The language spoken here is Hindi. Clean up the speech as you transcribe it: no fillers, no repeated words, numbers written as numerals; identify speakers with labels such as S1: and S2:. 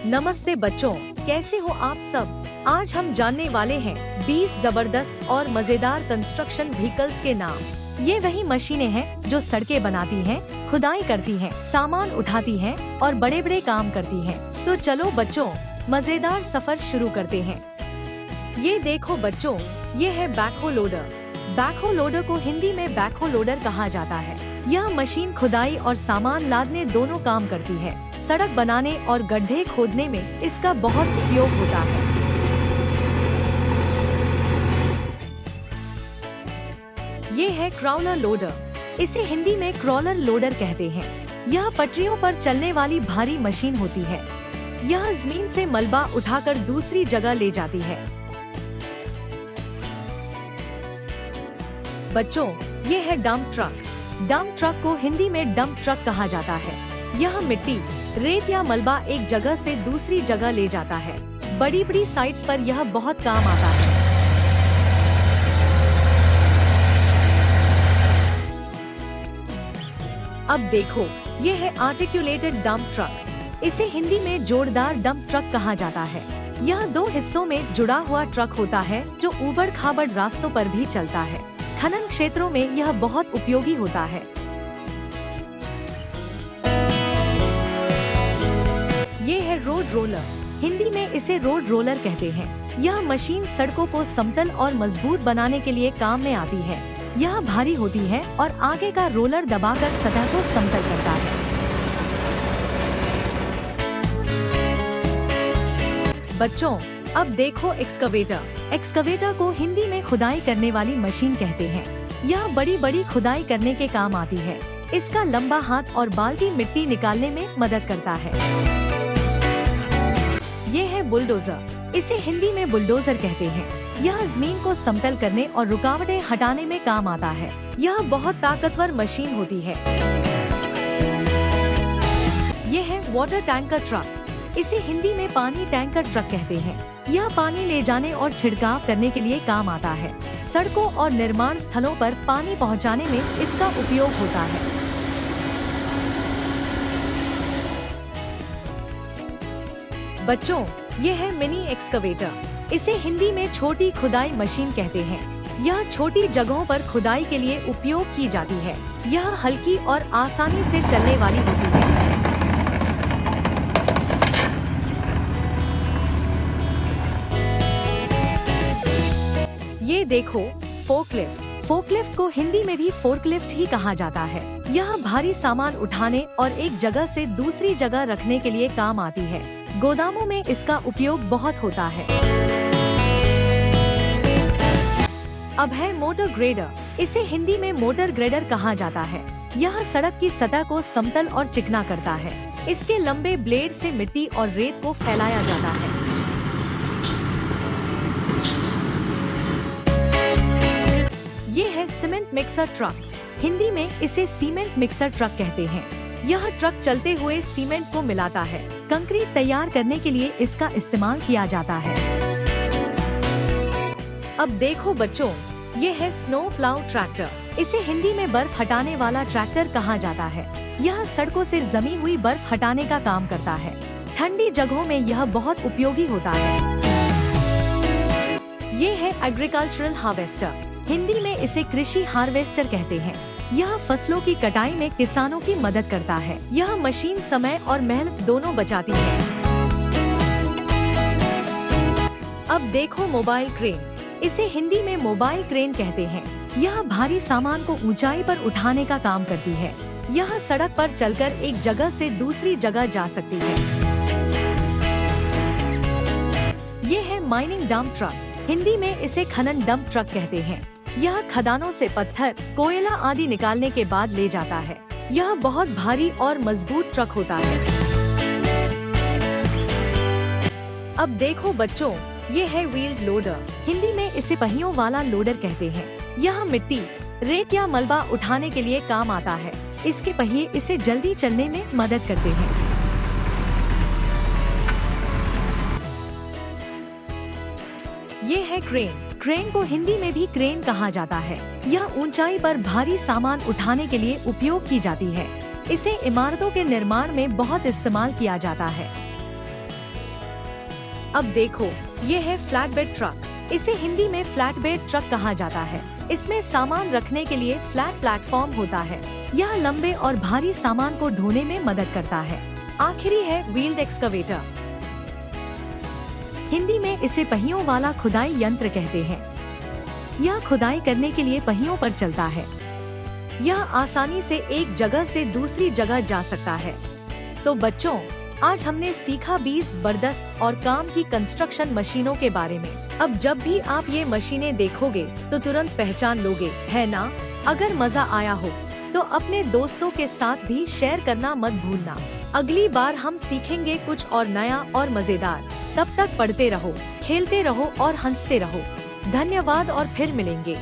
S1: नमस्ते बच्चों, कैसे हो आप सब। आज हम जानने वाले हैं 20 जबरदस्त और मजेदार कंस्ट्रक्शन व्हीकल्स के नाम। ये वही मशीनें हैं जो सड़कें बनाती हैं, खुदाई करती हैं, सामान उठाती हैं और बड़े बड़े काम करती हैं। तो चलो बच्चों, मजेदार सफर शुरू करते हैं। ये देखो बच्चों, ये है बैकहो लोडर। बैकहो लोडर को हिंदी में बैकहो लोडर कहा जाता है। यह मशीन खुदाई और सामान लादने दोनों काम करती है। सड़क बनाने और गड्ढे खोदने में इसका बहुत उपयोग होता है। ये है क्रॉलर लोडर। इसे हिंदी में क्रॉलर लोडर कहते हैं। यह पटरियों पर चलने वाली भारी मशीन होती है। यह जमीन से मलबा उठाकर दूसरी जगह ले जाती है। बच्चों, ये है डंप ट्रक। डंप ट्रक को हिंदी में डंप ट्रक कहा जाता है। यह मिट्टी, रेत या मलबा एक जगह से दूसरी जगह ले जाता है। बड़ी बड़ी साइट्स पर यह बहुत काम आता है। अब देखो, ये है आर्टिकुलेटेड डंप ट्रक। इसे हिंदी में जोरदार डंप ट्रक कहा जाता है। यह दो हिस्सों में जुड़ा हुआ ट्रक होता है जो ऊबड़ खाबड़ रास्तों पर भी चलता है। खनन क्षेत्रों में यह बहुत उपयोगी होता है। ये है रोड रोलर। हिंदी में इसे रोड रोलर कहते हैं। यह मशीन सड़कों को समतल और मजबूत बनाने के लिए काम में आती है। यह भारी होती है और आगे का रोलर दबाकर सतह को समतल करता है। बच्चों, अब देखो एक्सकवेटर। एक्सकवेटर को हिंदी में खुदाई करने वाली मशीन कहते हैं। यह बड़ी बड़ी खुदाई करने के काम आती है। इसका लंबा हाथ और बाल्टी मिट्टी निकालने में मदद करता है। ये है बुलडोजर। इसे हिंदी में बुलडोजर कहते हैं। यह जमीन को समतल करने और रुकावटें हटाने में काम आता है। यह बहुत ताकतवर मशीन होती है। ये है वाटर टैंकर ट्रक। इसे हिंदी में पानी टैंकर ट्रक कहते हैं। यह पानी ले जाने और छिड़काव करने के लिए काम आता है। सड़कों और निर्माण स्थलों पर पानी पहुंचाने में इसका उपयोग होता है। बच्चों, ये है मिनी एक्सकवेटर। इसे हिंदी में छोटी खुदाई मशीन कहते हैं। यह छोटी जगहों पर खुदाई के लिए उपयोग की जाती है। यह हल्की और आसानी से चलने वाली होती है। ये देखो, फोर्कलिफ्ट। फोर्कलिफ्ट को हिंदी में भी फोर्कलिफ्ट ही कहा जाता है। यह भारी सामान उठाने और एक जगह से दूसरी जगह रखने के लिए काम आती है। गोदामों में इसका उपयोग बहुत होता है। अब है मोटर ग्रेडर। इसे हिंदी में मोटर ग्रेडर कहा जाता है। यह सड़क की सतह को समतल और चिकना करता है। इसके लंबे ब्लेड से मिट्टी और रेत को फैलाया जाता है। ये है सीमेंट मिक्सर ट्रक। हिंदी में इसे सीमेंट मिक्सर ट्रक कहते हैं। यह ट्रक चलते हुए सीमेंट को मिलाता है। कंक्रीट तैयार करने के लिए इसका इस्तेमाल किया जाता है। अब देखो बच्चों, ये है स्नो प्लाउ ट्रैक्टर। इसे हिंदी में बर्फ हटाने वाला ट्रैक्टर कहा जाता है। यह सड़कों से जमी हुई बर्फ हटाने का काम करता है। ठंडी जगहों में यह बहुत उपयोगी होता है। ये है एग्रीकल्चरल हार्वेस्टर। हिंदी में इसे कृषि हार्वेस्टर कहते हैं। यह फसलों की कटाई में किसानों की मदद करता है। यह मशीन समय और मेहनत दोनों बचाती है। अब देखो मोबाइल क्रेन। इसे हिंदी में मोबाइल क्रेन कहते हैं। यह भारी सामान को ऊंचाई पर उठाने का काम करती है। यह सड़क पर चलकर एक जगह से दूसरी जगह जा सकती है। ये है माइनिंग डंप ट्रक। हिंदी में इसे खनन डंप ट्रक कहते हैं। यह खदानों से पत्थर, कोयला आदि निकालने के बाद ले जाता है। यह बहुत भारी और मजबूत ट्रक होता है। अब देखो बच्चों, ये है व्हील्ड लोडर। हिंदी में इसे पहियों वाला लोडर कहते हैं। यह मिट्टी, रेत या मलबा उठाने के लिए काम आता है। इसके पहिए इसे जल्दी चलने में मदद करते हैं। ये है क्रेन। क्रेन को हिंदी में भी क्रेन कहा जाता है। यह ऊंचाई पर भारी सामान उठाने के लिए उपयोग की जाती है। इसे इमारतों के निर्माण में बहुत इस्तेमाल किया जाता है। अब देखो, ये है फ्लैटबेड ट्रक। इसे हिंदी में फ्लैटबेड ट्रक कहा जाता है। इसमें सामान रखने के लिए फ्लैट प्लेटफॉर्म होता है। यह लंबे और भारी सामान को ढोने में मदद करता है। आखिरी है व्हील्ड एक्सकवेटर। हिंदी में इसे पहियों वाला खुदाई यंत्र कहते हैं। यह खुदाई करने के लिए पहियों पर चलता है। यह आसानी से एक जगह से दूसरी जगह जा सकता है। तो बच्चों, आज हमने सीखा 20 जबरदस्त और काम की कंस्ट्रक्शन मशीनों के बारे में। अब जब भी आप ये मशीनें देखोगे तो तुरंत पहचान लोगे, है ना? अगर मजा आया हो तो अपने दोस्तों के साथ भी शेयर करना मत भूलना। अगली बार हम सीखेंगे कुछ और नया और मजेदार। तब तक पढ़ते रहो, खेलते रहो और हंसते रहो। धन्यवाद और फिर मिलेंगे।